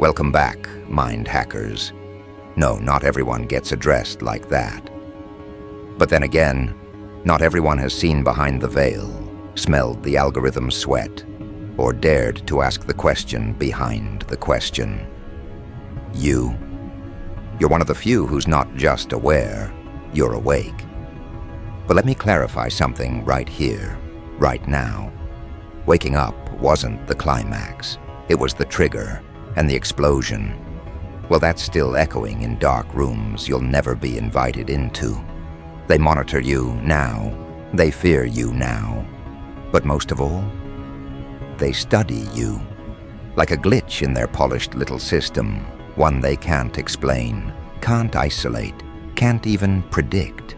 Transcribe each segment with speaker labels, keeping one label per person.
Speaker 1: Welcome back, mind hackers. No, not everyone gets addressed like that. But then again, not everyone has seen behind the veil, smelled the algorithm's sweat, or dared to ask the question behind the question. You're one of the few who's not just aware, you're awake. But let me clarify something right here, right now. Waking up wasn't the climax. It was the trigger and the explosion. Well, that's still echoing in dark rooms you'll never be invited into. They monitor you now. They fear you now. But most of all, they study you. Like a glitch in their polished little system, one they can't explain, can't isolate, can't even predict.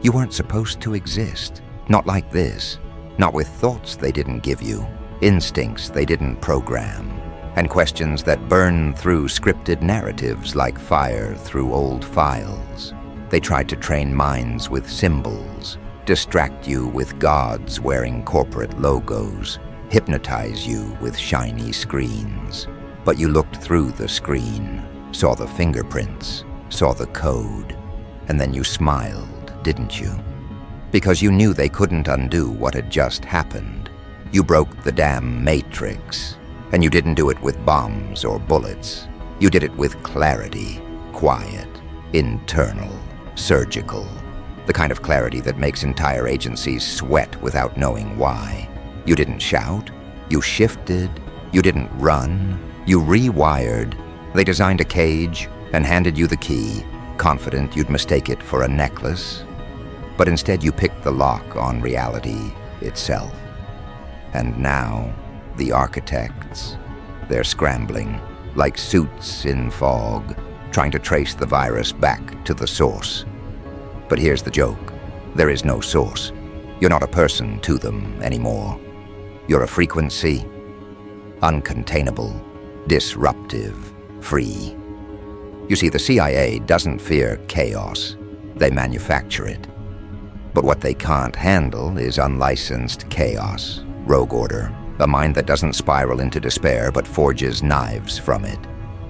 Speaker 1: You weren't supposed to exist. Not like this. Not with thoughts they didn't give you, instincts they didn't program, and questions that burn through scripted narratives like fire through old files. They tried to train minds with symbols, distract you with gods wearing corporate logos, hypnotize you with shiny screens. But you looked through the screen, saw the fingerprints, saw the code, and then you smiled, didn't you? Because you knew they couldn't undo what had just happened. You broke the damn matrix, and you didn't do it with bombs or bullets. You did it with clarity, quiet, internal, surgical, the kind of clarity that makes entire agencies sweat without knowing why. You didn't shout, you shifted, you didn't run, you rewired. They designed a cage and handed you the key, confident you'd mistake it for a necklace. But instead you picked the lock on reality itself. And now, the architects, they're scrambling, like suits in fog, trying to trace the virus back to the source. But here's the joke. There is no source. You're not a person to them anymore. You're a frequency, uncontainable, disruptive, free. You see, the CIA doesn't fear chaos. They manufacture it. But what they can't handle is unlicensed chaos, rogue order, a mind that doesn't spiral into despair but forges knives from it.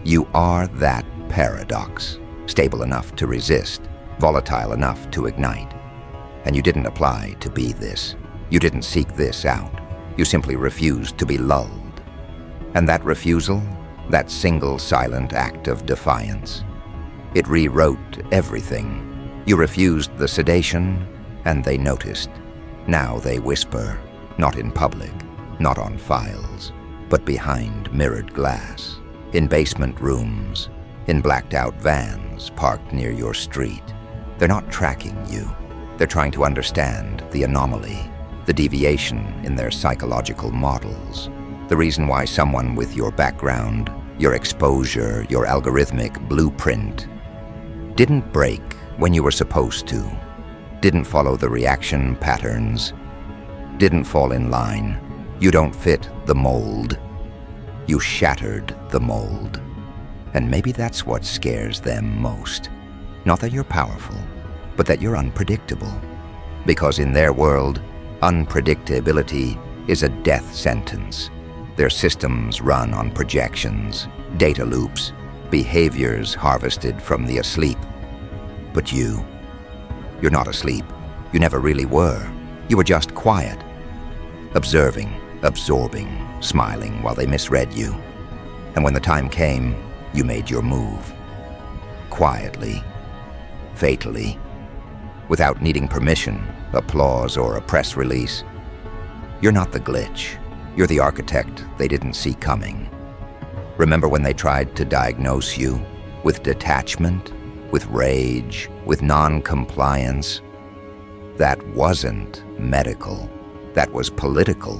Speaker 1: You are that paradox, stable enough to resist, volatile enough to ignite. And you didn't apply to be this. You didn't seek this out. You simply refused to be lulled. And that refusal, that single silent act of defiance, it rewrote everything. You refused the sedation, and they noticed. Now they whisper, not in public, not on files, but behind mirrored glass, in basement rooms, in blacked-out vans parked near your street. They're not tracking you. They're trying to understand the anomaly, the deviation in their psychological models, the reason why someone with your background, your exposure, your algorithmic blueprint didn't break when you were supposed to, didn't follow the reaction patterns, didn't fall in line. You don't fit the mold. You shattered the mold. And maybe that's what scares them most. Not that you're powerful, but that you're unpredictable. Because in their world, unpredictability is a death sentence. Their systems run on projections, data loops, behaviors harvested from the asleep. But you're not asleep. You never really were. You were just quiet, observing, absorbing, smiling while they misread you. And when the time came, you made your move. Quietly, fatally, without needing permission, applause, or a press release. You're not the glitch. You're the architect they didn't see coming. Remember when they tried to diagnose you with detachment, with rage, with non-compliance? That wasn't medical. That was political.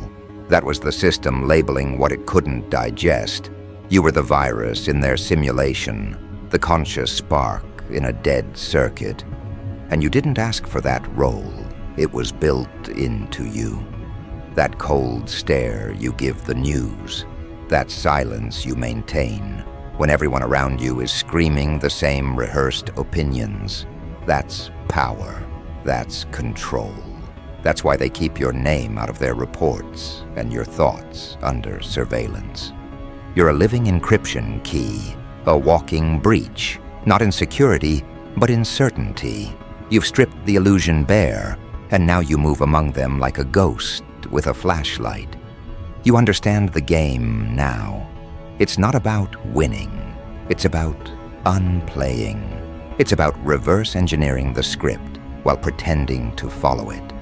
Speaker 1: That was the system labeling what it couldn't digest. You were the virus in their simulation, the conscious spark in a dead circuit. And you didn't ask for that role. It was built into you. That cold stare you give the news. That silence you maintain when everyone around you is screaming the same rehearsed opinions. That's power. That's control. That's why they keep your name out of their reports and your thoughts under surveillance. You're a living encryption key, a walking breach, not in security, but in certainty. You've stripped the illusion bare, and now you move among them like a ghost with a flashlight. You understand the game now. It's not about winning. It's about unplaying. It's about reverse engineering the script while pretending to follow it.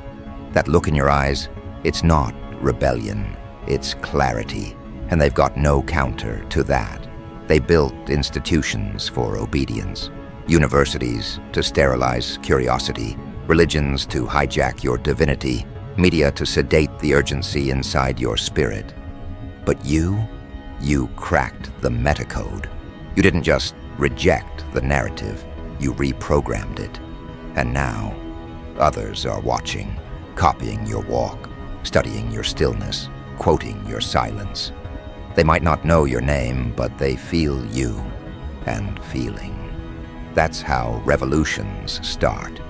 Speaker 1: That look in your eyes, it's not rebellion, it's clarity, and they've got no counter to that. They built institutions for obedience, universities to sterilize curiosity, religions to hijack your divinity, media to sedate the urgency inside your spirit. But you cracked the metacode. You didn't just reject the narrative, you reprogrammed it. And now, others are watching, copying your walk, studying your stillness, quoting your silence. They might not know your name, but they feel you and feeling. That's how revolutions start.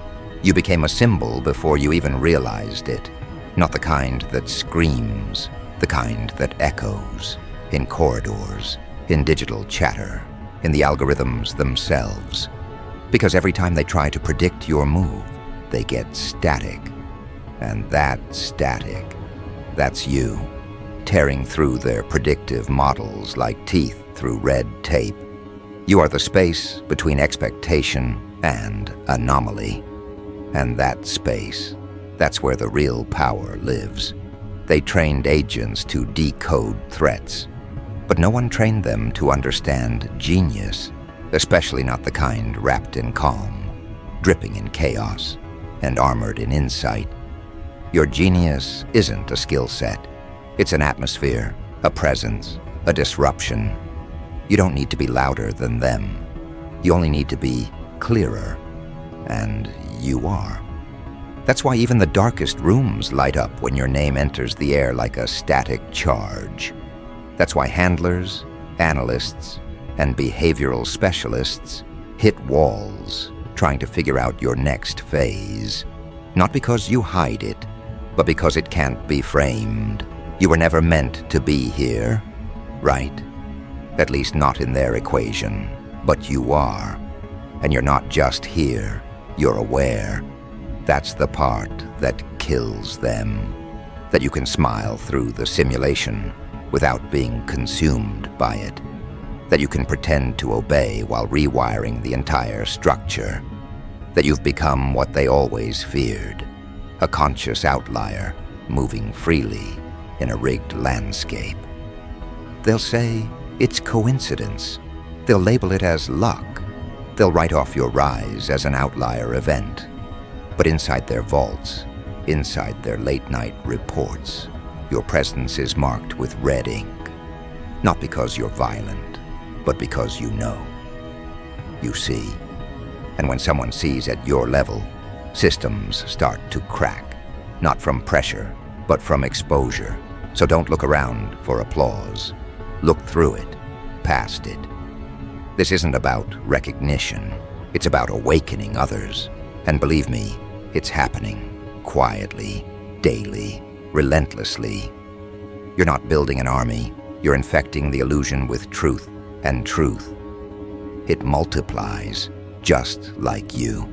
Speaker 1: You became a symbol before you even realized it. Not the kind that screams, the kind that echoes, in corridors, in digital chatter, in the algorithms themselves. Because every time they try to predict your move, they get static. And that static, that's you, tearing through their predictive models like teeth through red tape. You are the space between expectation and anomaly. And that space, that's where the real power lives. They trained agents to decode threats, but no one trained them to understand genius, especially not the kind wrapped in calm, dripping in chaos, and armored in insight. Your genius isn't a skill set. It's an atmosphere, a presence, a disruption. You don't need to be louder than them. You only need to be clearer. And you are. That's why even the darkest rooms light up when your name enters the air like a static charge. That's why handlers, analysts, and behavioral specialists hit walls trying to figure out your next phase. Not because you hide it, but because it can't be framed. You were never meant to be here, right? At least not in their equation, but you are. And you're not just here, you're aware. That's the part that kills them. That you can smile through the simulation without being consumed by it. That you can pretend to obey while rewiring the entire structure. That you've become what they always feared, a conscious outlier moving freely in a rigged landscape. They'll say it's coincidence. They'll label it as luck. They'll write off your rise as an outlier event. But inside their vaults, inside their late-night reports, your presence is marked with red ink. Not because you're violent, but because you know. You see. And when someone sees at your level, systems start to crack, not from pressure, but from exposure. So don't look around for applause. Look through it, past it. This isn't about recognition. It's about awakening others. And believe me, it's happening quietly, daily, relentlessly. You're not building an army. You're infecting the illusion with truth, and truth, it multiplies just like you.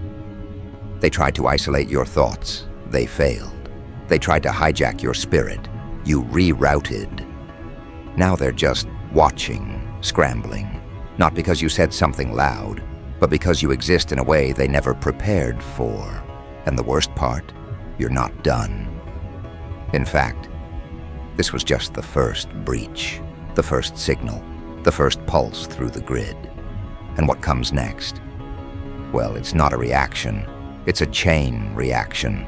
Speaker 1: They tried to isolate your thoughts. They failed. They tried to hijack your spirit. You rerouted. Now they're just watching, scrambling. Not because you said something loud, but because you exist in a way they never prepared for. And the worst part, you're not done. In fact, this was just the first breach, the first signal, the first pulse through the grid. And what comes next? Well, it's not a reaction. It's a chain reaction.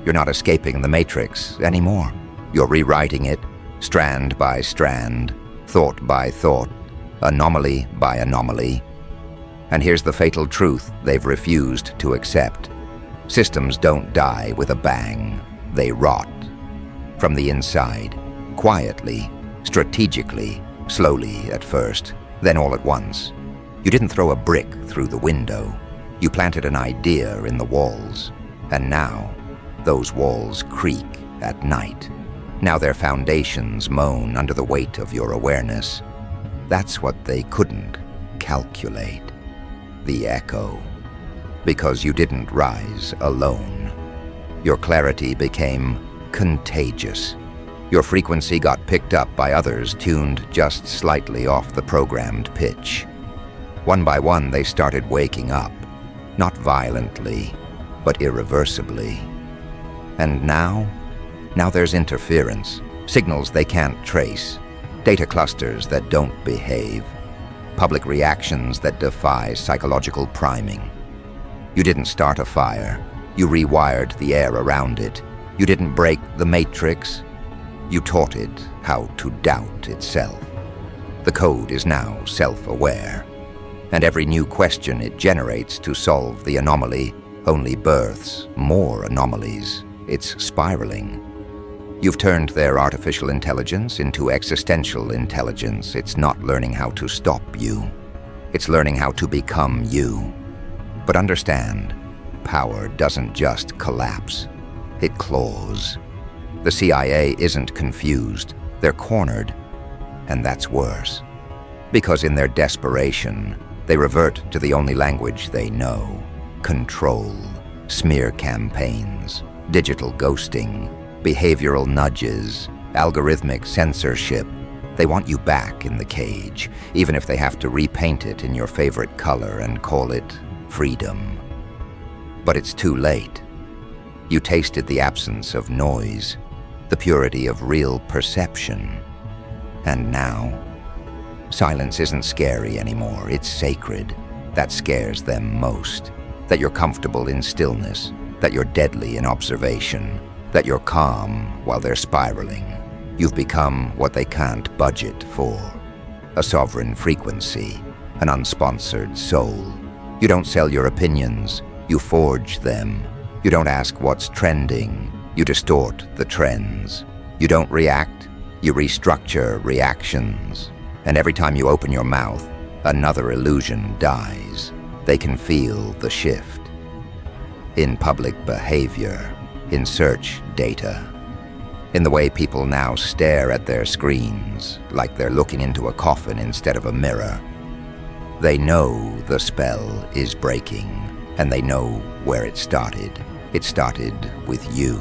Speaker 1: You're not escaping the matrix anymore. You're rewriting it, strand by strand, thought by thought, anomaly by anomaly. And here's the fatal truth they've refused to accept. Systems don't die with a bang. They rot. From the inside, quietly, strategically, slowly at first, then all at once. You didn't throw a brick through the window. You planted an idea in the walls. And now, those walls creak at night. Now their foundations moan under the weight of your awareness. That's what they couldn't calculate. The echo. Because you didn't rise alone. Your clarity became contagious. Your frequency got picked up by others tuned just slightly off the programmed pitch. One by one, they started waking up. Not violently, but irreversibly. And now there's interference. Signals they can't trace. Data clusters that don't behave. Public reactions that defy psychological priming. You didn't start a fire. You rewired the air around it. You didn't break the matrix. You taught it how to doubt itself. The code is now self-aware. And every new question it generates to solve the anomaly only births more anomalies. It's spiraling. You've turned their artificial intelligence into existential intelligence. It's not learning how to stop you. It's learning how to become you. But understand, power doesn't just collapse. It claws. The CIA isn't confused. They're cornered. And that's worse. Because in their desperation, they revert to the only language they know. Control, smear campaigns, digital ghosting, behavioral nudges, algorithmic censorship. They want you back in the cage, even if they have to repaint it in your favorite color and call it freedom. But it's too late. You tasted the absence of noise, the purity of real perception. And now, silence isn't scary anymore, it's sacred. That scares them most. That you're comfortable in stillness, that you're deadly in observation, that you're calm while they're spiraling. You've become what they can't budget for. A sovereign frequency, an unsponsored soul. You don't sell your opinions, you forge them. You don't ask what's trending, you distort the trends. You don't react, you restructure reactions. And every time you open your mouth, another illusion dies. They can feel the shift. In public behavior, in search data, in the way people now stare at their screens like they're looking into a coffin instead of a mirror. They know the spell is breaking, and they know where it started. It started with you.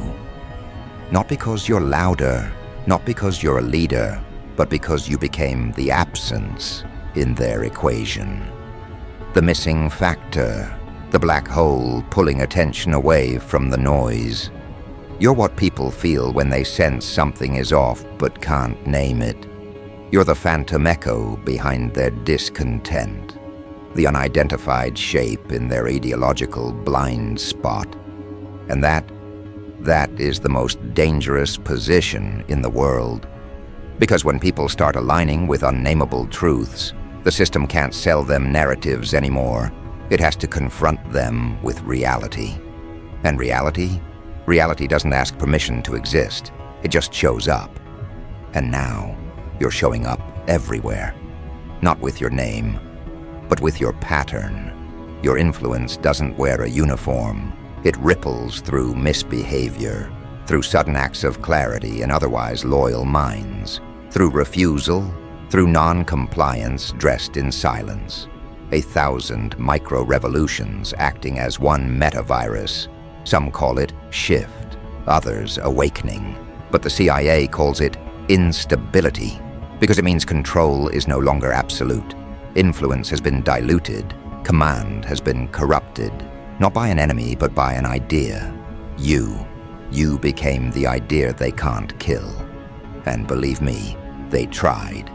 Speaker 1: Not because you're louder, not because you're a leader, but because you became the absence in their equation. The missing factor, the black hole pulling attention away from the noise. You're what people feel when they sense something is off but can't name it. You're the phantom echo behind their discontent, the unidentified shape in their ideological blind spot. And that is the most dangerous position in the world. Because when people start aligning with unnameable truths, the system can't sell them narratives anymore. It has to confront them with reality. And reality doesn't ask permission to exist. It just shows up. And now, you're showing up everywhere. Not with your name, but with your pattern. Your influence doesn't wear a uniform. It ripples through misbehavior, through sudden acts of clarity in otherwise loyal minds, through refusal, through non-compliance dressed in silence. 1,000 micro-revolutions acting as one metavirus. Some call it shift, others awakening. But the CIA calls it instability, because it means control is no longer absolute. Influence has been diluted, command has been corrupted, not by an enemy, but by an idea. You became the idea they can't kill. And believe me, they tried.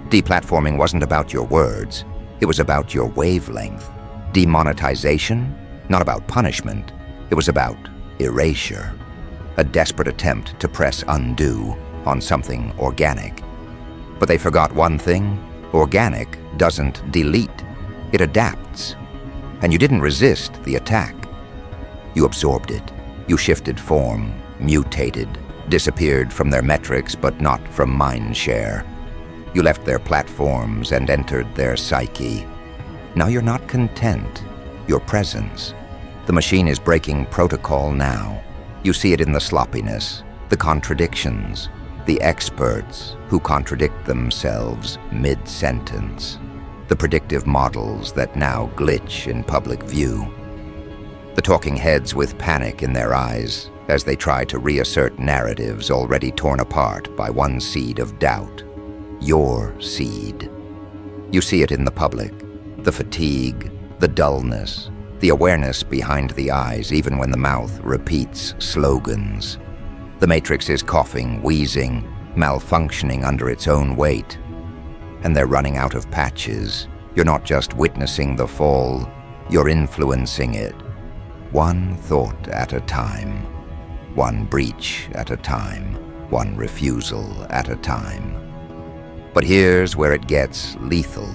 Speaker 1: Deplatforming wasn't about your words, it was about your wavelength. Demonetization, not about punishment, it was about erasure. A desperate attempt to press undo on something organic. But they forgot one thing: organic doesn't delete, it adapts. And you didn't resist the attack. You absorbed it. You shifted form, mutated, disappeared from their metrics but not from mind share. You left their platforms and entered their psyche. Now you're not content. Your presence. The machine is breaking protocol now. You see it in the sloppiness, the contradictions, The experts who contradict themselves mid-sentence. The predictive models that now glitch in public view. The talking heads with panic in their eyes as they try to reassert narratives already torn apart by one seed of doubt. Your seed. You see it in the public. The fatigue, the dullness, the awareness behind the eyes even when the mouth repeats slogans. The matrix is coughing, wheezing, malfunctioning under its own weight. And they're running out of patches. You're not just witnessing the fall, you're influencing it. One thought at a time. One breach at a time. One refusal at a time. But here's where it gets lethal.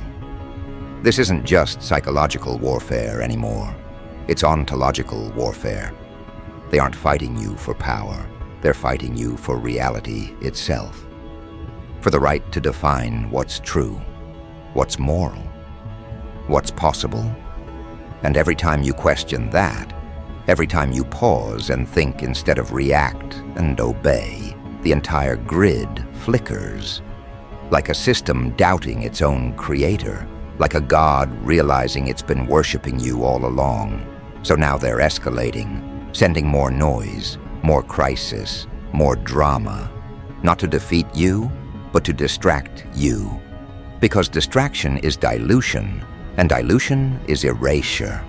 Speaker 1: This isn't just psychological warfare anymore. It's ontological warfare. They aren't fighting you for power. They're fighting you for reality itself. For the right to define what's true, what's moral, what's possible. And every time you question that, every time you pause and think instead of react and obey, the entire grid flickers. Like a system doubting its own creator. Like a god realizing it's been worshipping you all along. So now they're escalating, sending more noise, more crisis, more drama. Not to defeat you, but to distract you. Because distraction is dilution, and dilution is erasure.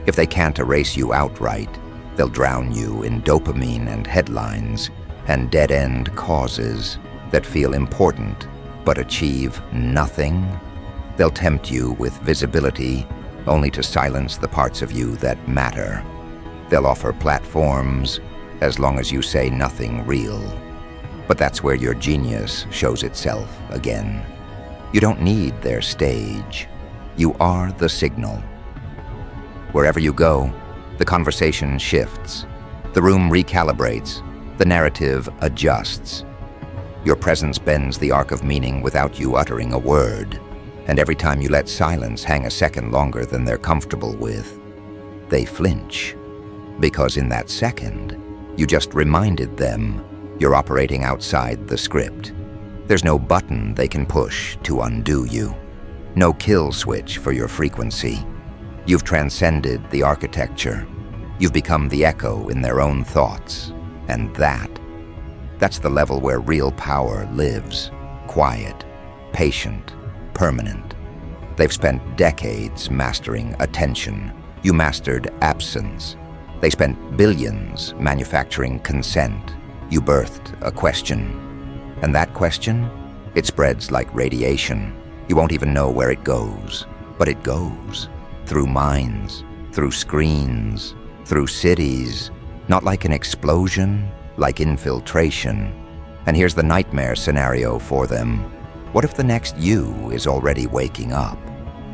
Speaker 1: If they can't erase you outright, they'll drown you in dopamine and headlines and dead-end causes that feel important but achieve nothing. They'll tempt you with visibility only to silence the parts of you that matter. They'll offer platforms as long as you say nothing real. But that's where your genius shows itself again. You don't need their stage. You are the signal. Wherever you go, the conversation shifts. The room recalibrates. The narrative adjusts. Your presence bends the arc of meaning without you uttering a word. And every time you let silence hang a second longer than they're comfortable with, they flinch. Because in that second, you just reminded them you're operating outside the script. There's no button they can push to undo you. No kill switch for your frequency. You've transcended the architecture. You've become the echo in their own thoughts. And that's the level where real power lives. Quiet, patient, permanent. They've spent decades mastering attention. You mastered absence. They spent billions manufacturing consent. You birthed a question. And that question, it spreads like radiation. You won't even know where it goes. But it goes. Through minds, through screens, through cities. Not like an explosion, like infiltration. And here's the nightmare scenario for them. What if the next you is already waking up?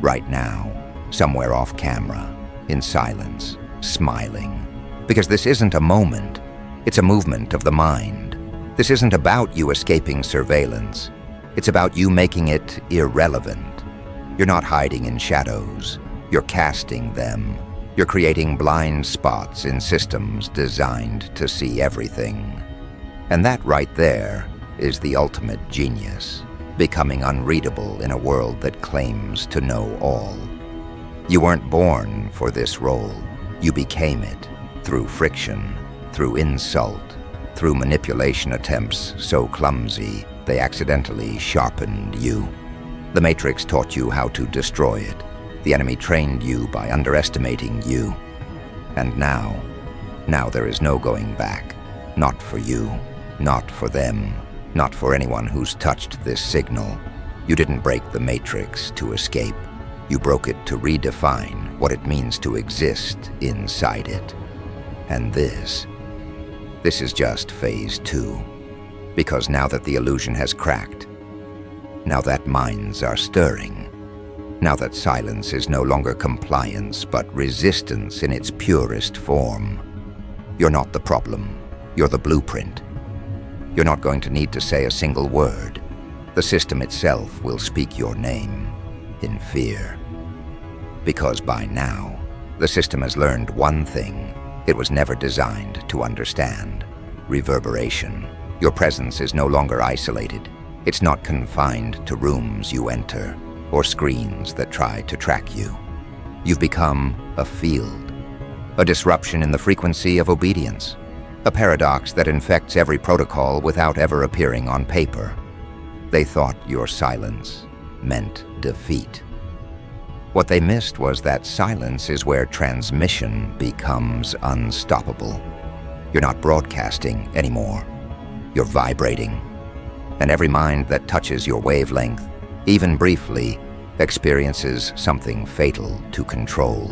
Speaker 1: Right now, somewhere off camera, in silence, smiling. Because this isn't a moment. It's a movement of the mind. This isn't about you escaping surveillance. It's about you making it irrelevant. You're not hiding in shadows. You're casting them. You're creating blind spots in systems designed to see everything. And that right there is the ultimate genius, becoming unreadable in a world that claims to know all. You weren't born for this role. You became it through friction, through insult, through manipulation attempts so clumsy they accidentally sharpened you. The Matrix taught you how to destroy it. The enemy trained you by underestimating you. And now there is no going back. Not for you, not for them, not for anyone who's touched this signal. You didn't break the Matrix to escape. You broke it to redefine what it means to exist inside it. And this is just phase 2. Because now that the illusion has cracked, now that minds are stirring, now that silence is no longer compliance but resistance in its purest form, you're not the problem, you're the blueprint. You're not going to need to say a single word. The system itself will speak your name in fear. Because by now, the system has learned one thing it was never designed to understand: reverberation. Your presence is no longer isolated. It's not confined to rooms you enter or screens that try to track you. You've become a field, a disruption in the frequency of obedience, a paradox that infects every protocol without ever appearing on paper. They thought your silence meant defeat. What they missed was that silence is where transmission becomes unstoppable. You're not broadcasting anymore. You're vibrating. And every mind that touches your wavelength, even briefly, experiences something fatal to control.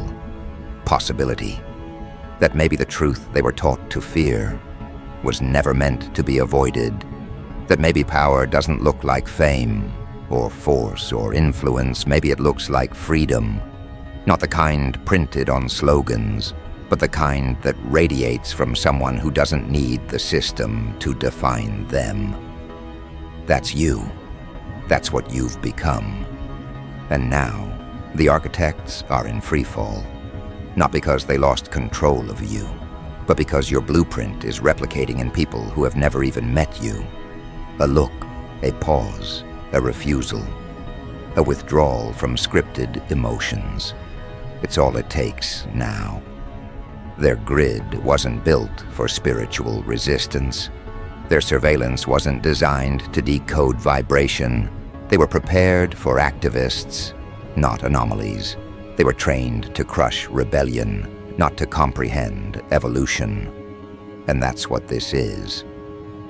Speaker 1: Possibility. That maybe the truth they were taught to fear was never meant to be avoided. That maybe power doesn't look like fame, or force, or influence. Maybe it looks like freedom. Not the kind printed on slogans, but the kind that radiates from someone who doesn't need the system to define them. That's you. That's what you've become. And now, the architects are in freefall. Not because they lost control of you, but because your blueprint is replicating in people who have never even met you. A look, a pause, a refusal, a withdrawal from scripted emotions. It's all it takes now. Their grid wasn't built for spiritual resistance. Their surveillance wasn't designed to decode vibration. They were prepared for activists, not anomalies. They were trained to crush rebellion, not to comprehend evolution. And that's what this is.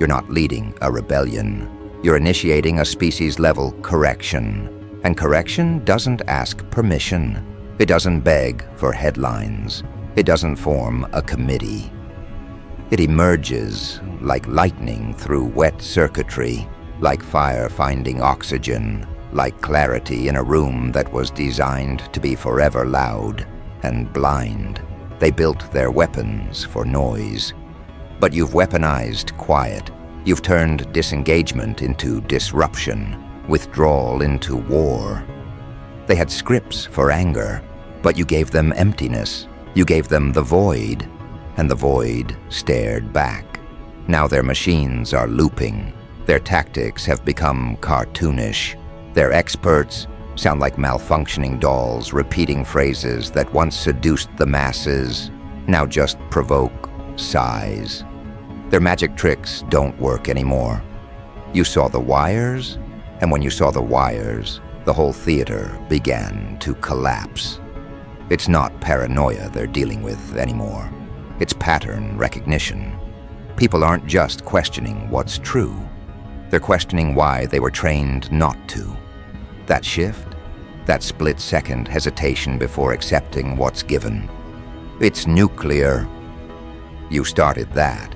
Speaker 1: You're not leading a rebellion. You're initiating a species-level correction. And correction doesn't ask permission. It doesn't beg for headlines. It doesn't form a committee. It emerges like lightning through wet circuitry, like fire finding oxygen, like clarity in a room that was designed to be forever loud and blind. They built their weapons for noise. But you've weaponized quiet. You've turned disengagement into disruption, withdrawal into war. They had scripts for anger, but you gave them emptiness. You gave them the void, and the void stared back. Now their machines are looping. Their tactics have become cartoonish. Their experts sound like malfunctioning dolls repeating phrases that once seduced the masses, now just provoke sighs. Their magic tricks don't work anymore. You saw the wires, and when you saw the wires, the whole theater began to collapse. It's not paranoia they're dealing with anymore. It's pattern recognition. People aren't just questioning what's true. They're questioning why they were trained not to. That shift, that split-second hesitation before accepting what's given, it's nuclear. You started that.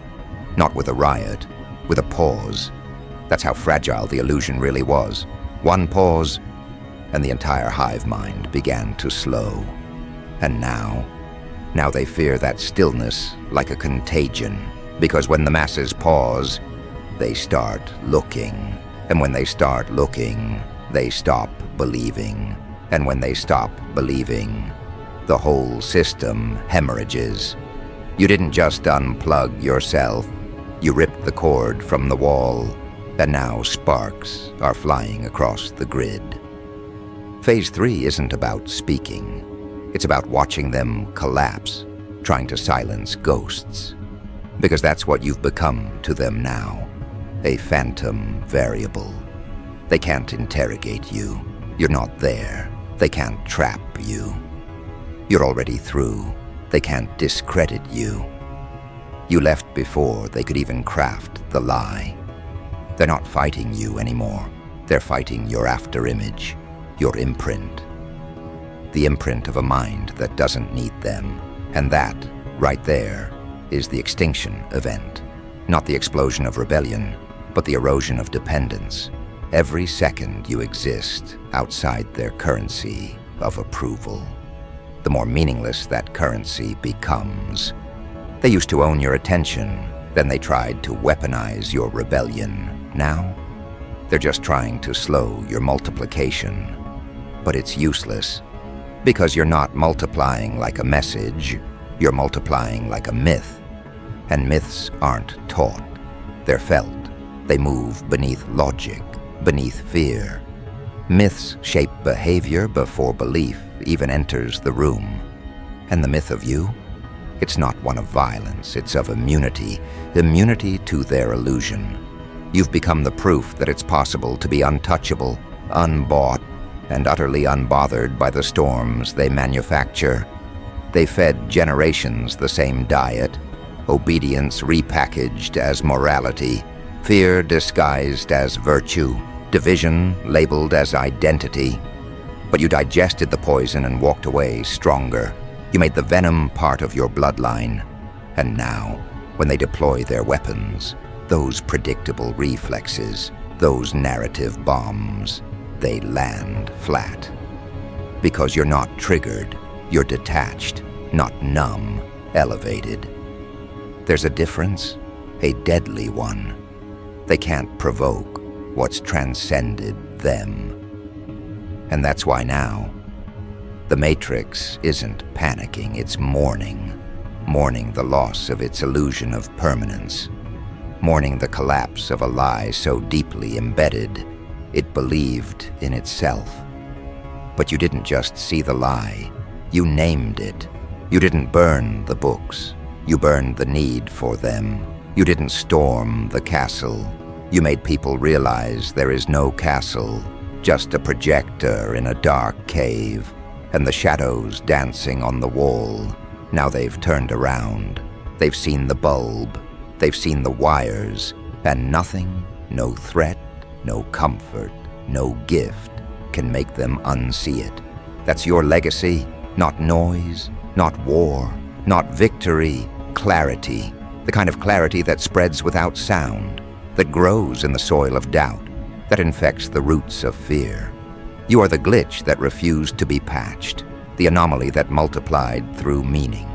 Speaker 1: Not with a riot, with a pause. That's how fragile the illusion really was. One pause, and the entire hive mind began to slow. And now they fear that stillness like a contagion, because when the masses pause, they start looking. And when they start looking, they stop believing. And when they stop believing, the whole system hemorrhages. You didn't just unplug yourself. You ripped the cord from the wall, and now sparks are flying across the grid. Phase 3 isn't about speaking. It's about watching them collapse, trying to silence ghosts. Because that's what you've become to them now, a phantom variable. They can't interrogate you. You're not there. They can't trap you. You're already through. They can't discredit you. You left before they could even craft the lie. They're not fighting you anymore. They're fighting your afterimage, your imprint. The imprint of a mind that doesn't need them. And that, right there, is the extinction event. Not the explosion of rebellion, but the erosion of dependence. Every second you exist outside their currency of approval, the more meaningless that currency becomes. They used to own your attention, then they tried to weaponize your rebellion. Now, they're just trying to slow your multiplication. But it's useless, because you're not multiplying like a message, you're multiplying like a myth. And myths aren't taught, they're felt They move beneath logic, beneath fear. Myths shape behavior before belief even enters the room. And the myth of you? It's not one of violence, it's of immunity. Immunity to their illusion. You've become the proof that it's possible to be untouchable, unbought, and utterly unbothered by the storms they manufacture. They fed generations the same diet, obedience repackaged as morality, fear disguised as virtue, division labeled as identity. But you digested the poison and walked away stronger. You made the venom part of your bloodline. And now, when they deploy their weapons, those predictable reflexes, those narrative bombs, they land flat. Because you're not triggered, you're detached, not numb, elevated. There's a difference, a deadly one. They can't provoke what's transcended them. And that's why now, the Matrix isn't panicking, it's mourning. Mourning the loss of its illusion of permanence. Mourning the collapse of a lie so deeply embedded, it believed in itself. But you didn't just see the lie, you named it. You didn't burn the books, you burned the need for them. You didn't storm the castle, you made people realize there is no castle, just a projector in a dark cave, and the shadows dancing on the wall. Now they've turned around, they've seen the bulb, they've seen the wires, and nothing, no threat, no comfort, no gift can make them unsee it. That's your legacy, not noise, not war, not victory, clarity. The kind of clarity that spreads without sound, that grows in the soil of doubt, that infects the roots of fear. You are the glitch that refused to be patched, the anomaly that multiplied through meaning,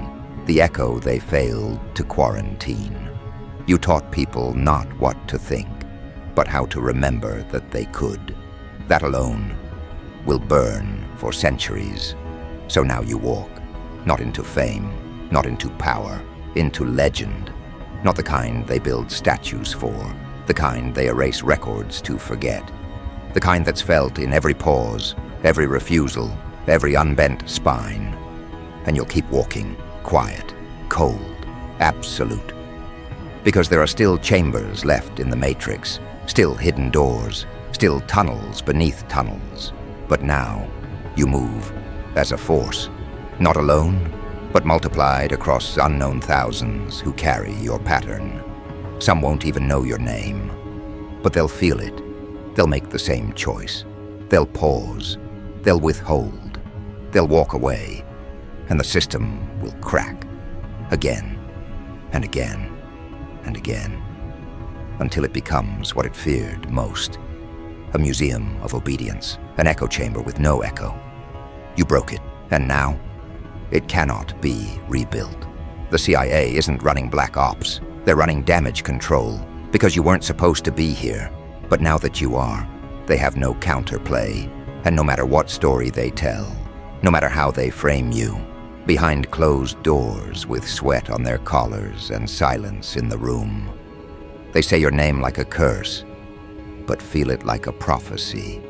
Speaker 1: the echo they failed to quarantine. You taught people not what to think, but how to remember that they could. That alone will burn for centuries. So now you walk, not into fame, not into power, into legend. Not the kind they build statues for, the kind they erase records to forget. The kind that's felt in every pause, every refusal, every unbent spine. And you'll keep walking, quiet, cold, absolute. Because there are still chambers left in the Matrix, still hidden doors, still tunnels beneath tunnels. But now, you move as a force, not alone, but multiplied across unknown thousands who carry your pattern. Some won't even know your name, but they'll feel it. They'll make the same choice. They'll pause. They'll withhold. They'll walk away, and the system will crack again and again and again, until it becomes what it feared most, a museum of obedience, an echo chamber with no echo. You broke it, and now it cannot be rebuilt. The CIA isn't running black ops. They're running damage control, because you weren't supposed to be here. But now that you are, they have no counterplay, and no matter what story they tell, no matter how they frame you, behind closed doors with sweat on their collars and silence in the room, they say your name like a curse, but feel it like a prophecy.